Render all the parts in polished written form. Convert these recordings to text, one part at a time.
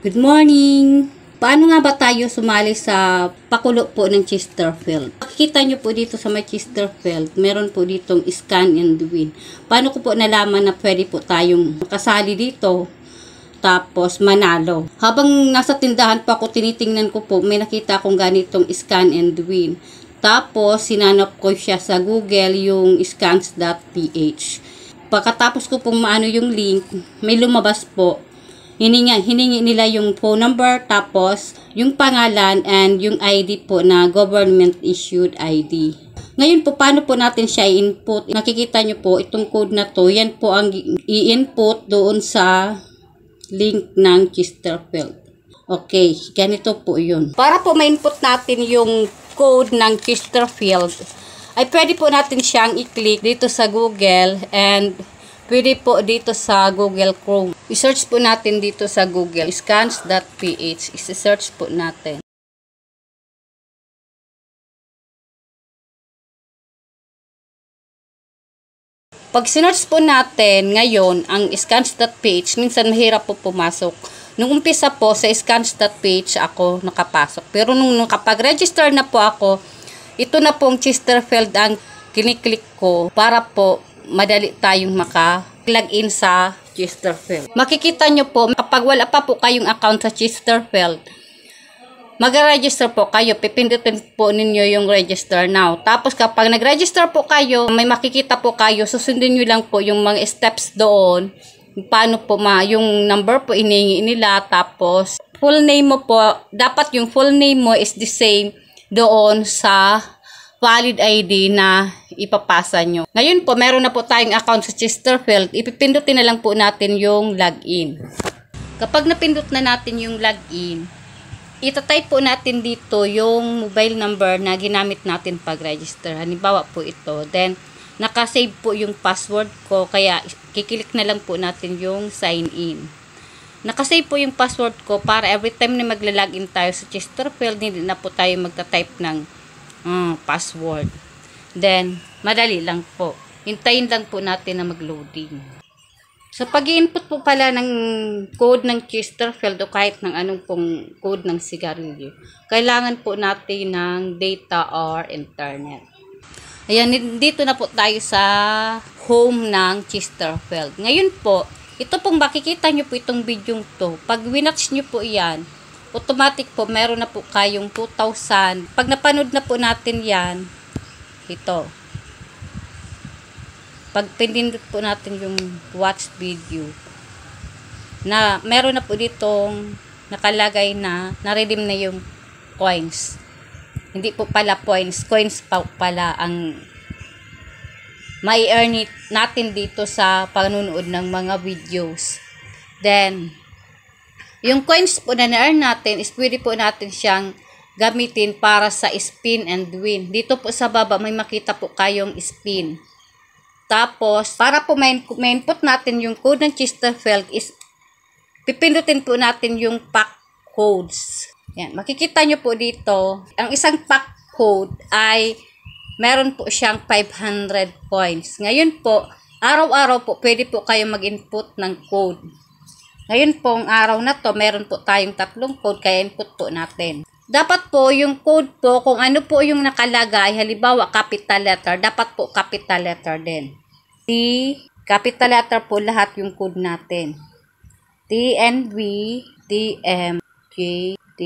Good morning! Paano nga ba tayo sumali sa pakulo po ng Chesterfield? Makikita nyo po dito sa may Chesterfield, meron po ditong scan and win. Paano ko po nalaman na pwede po tayong makasali dito tapos manalo? Habang nasa tindahan po ako, tinitingnan ko po, may nakita akong ganitong scan and win. Tapos sinanap ko siya sa Google, yung scans.ph. Pagkatapos ko pong maano yung link, may lumabas po. Hiningi nila yung phone number, tapos yung pangalan and yung ID po na government issued ID. Ngayon po, paano po natin siya i-input? Nakikita nyo po, itong code na to, yan po ang i-input doon sa link ng Chesterfield. Okay, ganito po yun. Para po ma-input natin yung code ng Chesterfield, ay pwede po natin siyang i-click dito sa Google and pwede po dito sa Google Chrome. I-search po natin dito sa Google, scans.ph. I-search po natin. Pag sinearch po natin ngayon ang scans.ph, minsan mahirap po pumasok. Nung umpisa po sa scans.ph ako nakapasok. Pero nung kapag-register na po ako, ito na pong Chesterfield ang kiniklik ko para po madali tayong maka-login sa Chesterfield. Makikita nyo po, kapag wala pa po kayong account sa Chesterfield, mag-register po kayo. Pipindutin po ninyo yung register now. Tapos kapag nag-register po kayo, may makikita po kayo, susundin nyo lang po yung mga steps doon. Paano po yung number po iningi nila. Tapos full name mo po, dapat yung full name mo is the same doon sa valid ID na ipapasa nyo. Ngayon po, meron na po tayong account sa Chesterfield. Ipipindutin na lang po natin yung login. Kapag napindot na natin yung login, itatype po natin dito yung mobile number na ginamit natin pag-register. Halimbawa po ito. Then, nakasave po yung password ko. Kaya, kiklik na lang po natin yung sign in. Nakasave po yung password ko para every time na magla-login tayo sa Chesterfield, hindi na po tayo magta-type ng password. Then, madali lang po. Hintayin lang po natin na mag-loading. So, pag-i-input po pala ng code ng Chesterfield o kahit ng anong pong code ng sigarilyo, kailangan po natin ng data or internet. Ayan, dito na po tayo sa home ng Chesterfield. Ngayon po, ito pong makikita nyo po itong video to. Pag winatch nyo po yan, automatic po, meron na po kayong 2,000. Pag napanood na po natin yan, ito. Pag pinindot po natin yung watch video, na meron na po ditong nakalagay na na-redeem na yung coins. Hindi po pala points, coins pa pala ang mai-earn natin dito sa panunood ng mga videos. Then, yung coins po na na-earn natin is pwede po natin siyang gamitin para sa spin and win. Dito po sa baba may makita po kayong spin. Tapos, para po ma-input natin yung code ng Chesterfield is pipindutin po natin yung pack codes. Yan, makikita nyo po dito, ang isang pack code ay meron po siyang 500 coins. Ngayon po, araw-araw po pwede po kayo mag-input ng code. Ngayon pong araw na to, meron po tayong 3 code, kaya input po natin. Dapat po yung code po, kung ano po yung nakalagay, halimbawa capital letter, dapat po capital letter din. T, capital letter po lahat yung code natin. T, N, V, T, M, J, T.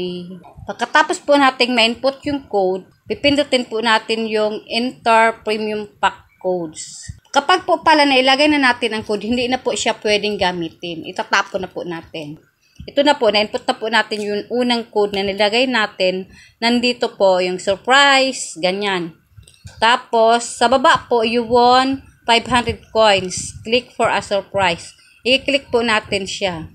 Pagkatapos po natin ma-input yung code, pipindutin po natin yung Enter Premium Pack Codes. Kapag po pala nailagay na natin ang code, hindi na po siya pwedeng gamitin. Itatapo na po natin. Ito na po, na-input na po natin yung unang code na nilagay natin. Nandito po yung surprise, ganyan. Tapos, sa baba po, you won 500 coins. Click for a surprise. I-click po natin siya.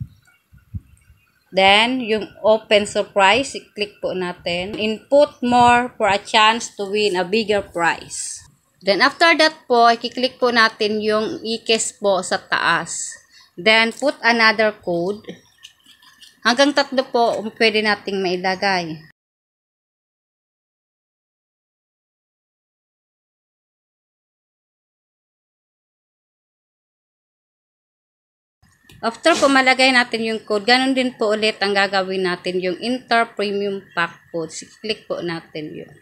Then, yung open surprise, i-click po natin. Input more for a chance to win a bigger prize. Then, after that po, i-click po natin yung i-guess po sa taas. Then, put another code. Hanggang 3 po, pwede nating mailagay. After po malagay natin yung code, ganun din po ulit ang gagawin natin yung Enter Premium Pack code. Click po natin yun.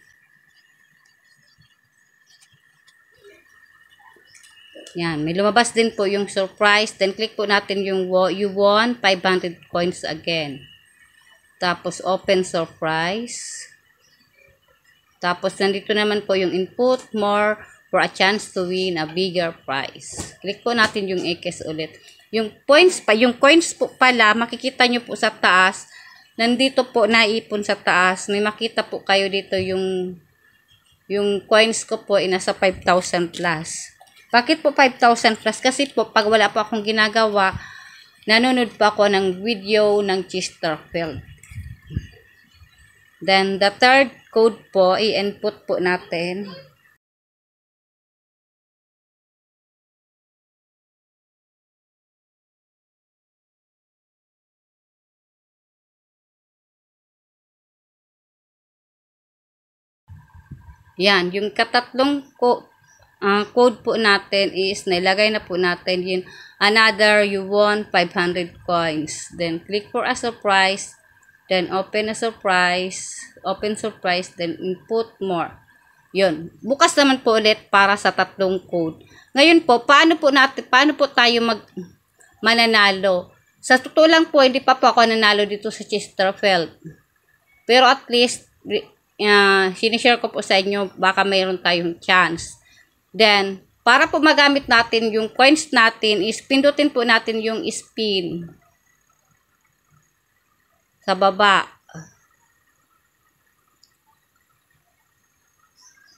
Yan, may lumabas din po yung surprise. Then click po natin yung you won 500 coins again. Tapos open surprise. Tapos nandito naman po yung input more for a chance to win a bigger prize. Click po natin yung X ulit. Yung coins po pala, makikita nyo po sa taas. Nandito po naipon sa taas. May makita po kayo dito yung coins ko po ay nasa 5,000 plus. Bakit po 5,000 plus? Kasi po pag wala po akong ginagawa, nanonood po ako ng video ng Chesterfield. Then the third code po, i-input po natin. Yan, yung katatlong code po natin is nilagay na po natin yun. Another, you won 500 coins. Then click for a surprise. Then open a surprise. Open surprise. Then input more. Yun. Bukas naman po ulit para sa tatlong code. Ngayon po, paano po tayo mananalo? Sa totoo lang po, hindi pa po ako nanalo dito sa Chesterfield. Pero at least, sinishare ko po sa inyo, baka mayroon tayong chance. Then, para po magamit natin yung coins natin, is pindutin po natin yung spin. Sa baba.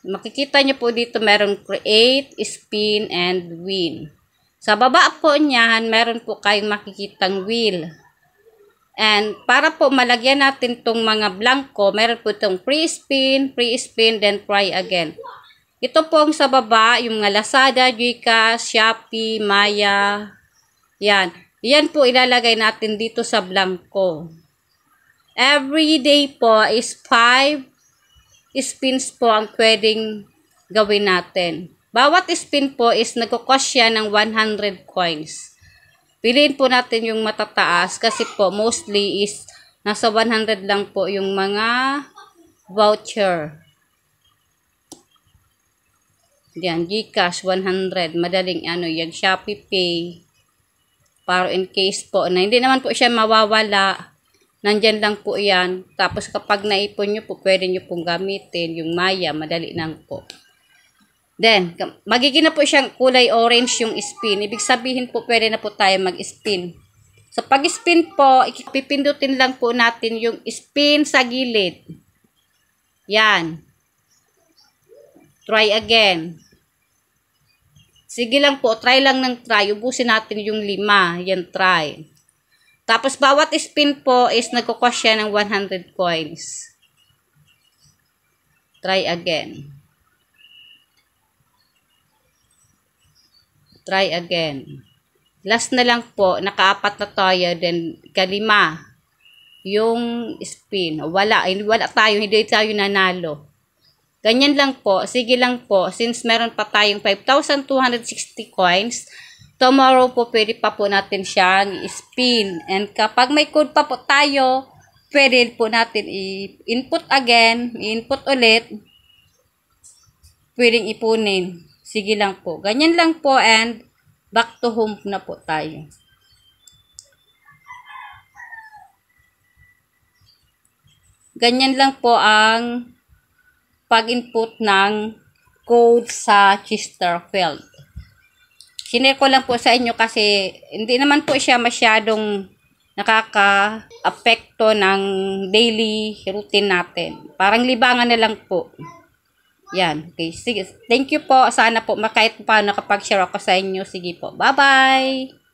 Makikita nyo po dito, meron create, spin, and win. Sa baba po niyan, meron po kayong makikitang wheel. And para po malagyan natin tong mga blanco, meron po itong pre-spin, then try again. Ito po ang sa baba, yung mga Lazada, Gcash, Shopee, Maya. Yan. Yan po ilalagay natin dito sa blanco. Every day po is 5 spins po ang pwedeng gawin natin. Bawat spin po is nagko-cost siya ng 100 coins. Piliin po natin yung matataas kasi po mostly is nasa 100 lang po yung mga voucher. Yan, Gcash 100. Madaling yan, Shopee Pay. Para in case po na hindi naman po siya mawawala. Nandyan lang po yan. Tapos kapag naipon nyo po, pwede nyo pong gamitin. Yung Maya, madali lang po. Then, magiging na po siyang kulay orange yung spin. Ibig sabihin po, pwede na po tayo mag-spin. Sa pag-spin po, pipindutin lang po natin yung spin sa gilid. Yan. Try again. Sige lang po, try lang ng try. Ubusin natin yung 5. Yan, try. Tapos, bawat spin po is nagkukost siya ng 100 coins. Try again. Try again. Last na lang po, nakaapat na tayo, then kalima, yung spin. Wala tayo, hindi tayo nanalo. Ganyan lang po, sige lang po, since meron pa tayong 5,260 coins, tomorrow po pwede pa po natin siyang spin. And kapag may code pa po tayo, pwede po natin i-input again, i-input ulit, pwedeng ipunin. Sige lang po. Ganyan lang po and back to home na po tayo. Ganyan lang po ang pag-input ng code sa Chesterfield. Sinare ko lang po sa inyo kasi hindi naman po siya masyadong nakaka-apekto ng daily routine natin. Parang libangan na lang po. Yan. Okay. Sige. Thank you po. Sana po kahit paano nakapag-share ako sa inyo. Sige po. Bye-bye!